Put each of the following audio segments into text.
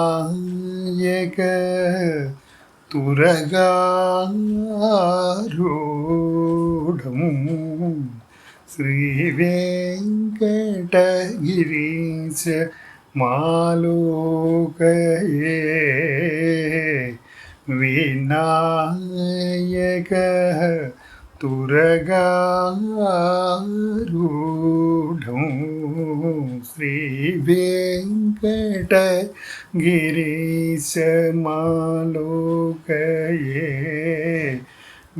వినాయక తురగారూఢం శ్రీ వెంకటగిరీశ మాలోకయే వినాయక తురగారూఢం శ్రీ వెంకటగిరీశ మాలోకయే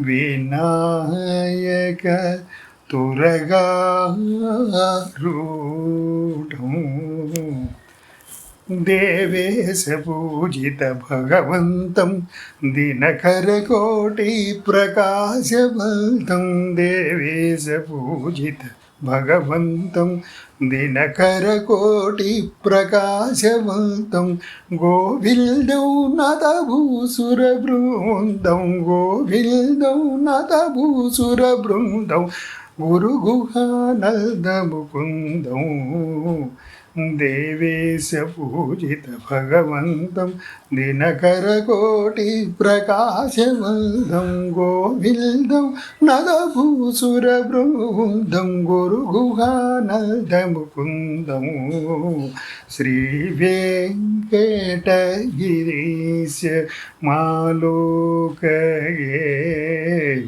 వినాయక తురగారూఢం దేవేశ పూజిత భగవంతం దినకరకోటి ప్రకాశవంతం దేవేశ పూజిత భగవంతం దినకరకోటి ప్రకాశవంతం గోవిల్దౌ నతభూసుర బృందం గోవిల్దౌ నతభూసుర బృందం గురుగుహానంద ముకుందం దేవేశ పూజిత భగవంతం దినకరకోటి ప్రకాశవంతం గోవిల్దం నదభూసుర బృందం గురుగుహానంద ముకుందం శ్రీ వెంకటగిరీశ మాలోకయే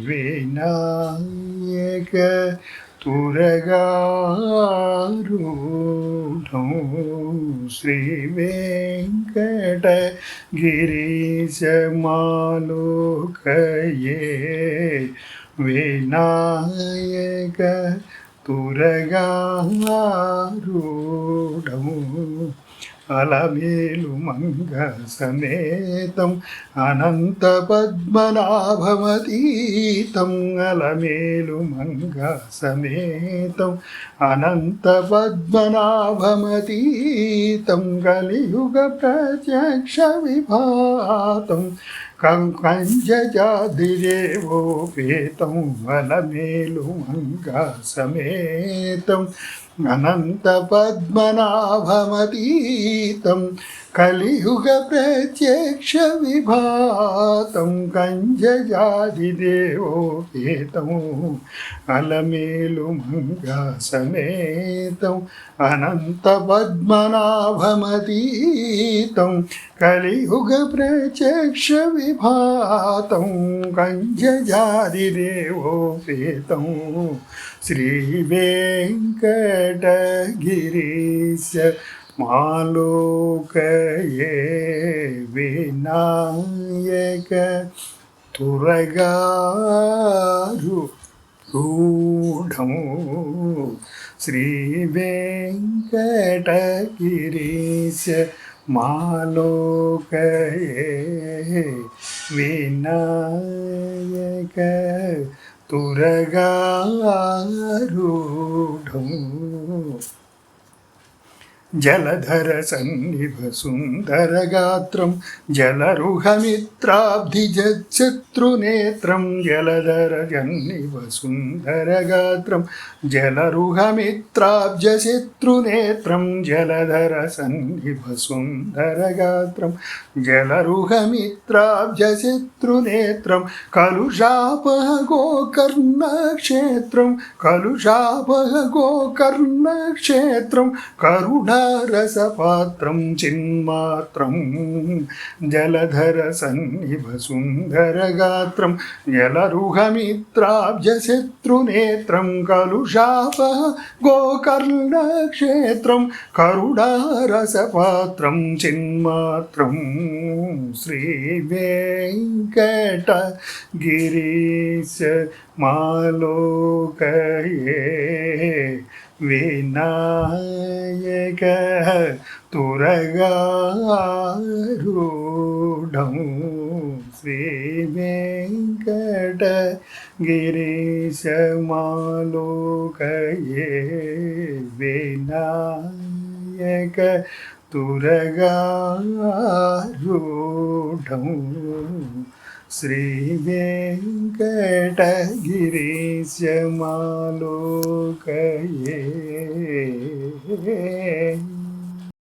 వినాయక తురగారూఢం శ్రీ వెంకటగిరీశ మాలోకయే వినాయక తురగారూఢం అలమేలు మంగ సమేతం అనంత పద్మనాభమతీతం అలమేలు మంగ సమేతం అనంత పద్మనాభమతీతం కలియుగ ప్రత్యక్ష విభాతం కంకంజాదిరేవోపేతం అలమేలు మంగ సమేతం అనంత పద్మనాభమతీతం కలియుగ ప్రత్యక్ష విభాతం కంజజాదిదేవోపేతం అలమేలు మంగా సమేతం అనంత పద్మనాభమతీతం కలియుగ ప్రత్యక్ష విభాతం కంజజాదిదేవోపేతం శ్రీ వెంకటగిరీశ మాలోకయే వినాయక తురగారూఢం శ్రీ వెంకటగిరీశ మాలోకయే వినాయక తురగారూఢం జలధర సన్నిభ సుందరగాత్రం జలరుహమిత్రాబ్ధిజశత్రునేత్రం జలధర సన్నిభ సుందరగాత్రం జలరుహమిత్రాబ్జశత్రునేత్రం జలధర సన్నిభ సుందరగాత్రం జలరుహమిత్రాబ్జశత్రునేత్రం కలుషాపహ గోకర్ణక్షేత్రం కలుషాపహ గోకర్ణక్షేత్రం కరుణ రసపాత్రం చిన్మాత్రం జలధర సన్నిభ సుందరగాత్రం జలరుహమిత్రాబ్జశత్రునేత్రం కలుషాపహ గోకర్ణక్షేత్రం కరుణారసపాత్రం చిన్మాత్రం శ్రీ వెంకటగిరీశ మాలోకయే వినాయక తురగారూఢం శ్రీ వెంకటగిరీశ మాలోకయే వినాయక తురగారూఢం श्रीवेङ्कटगिरीशमालोकये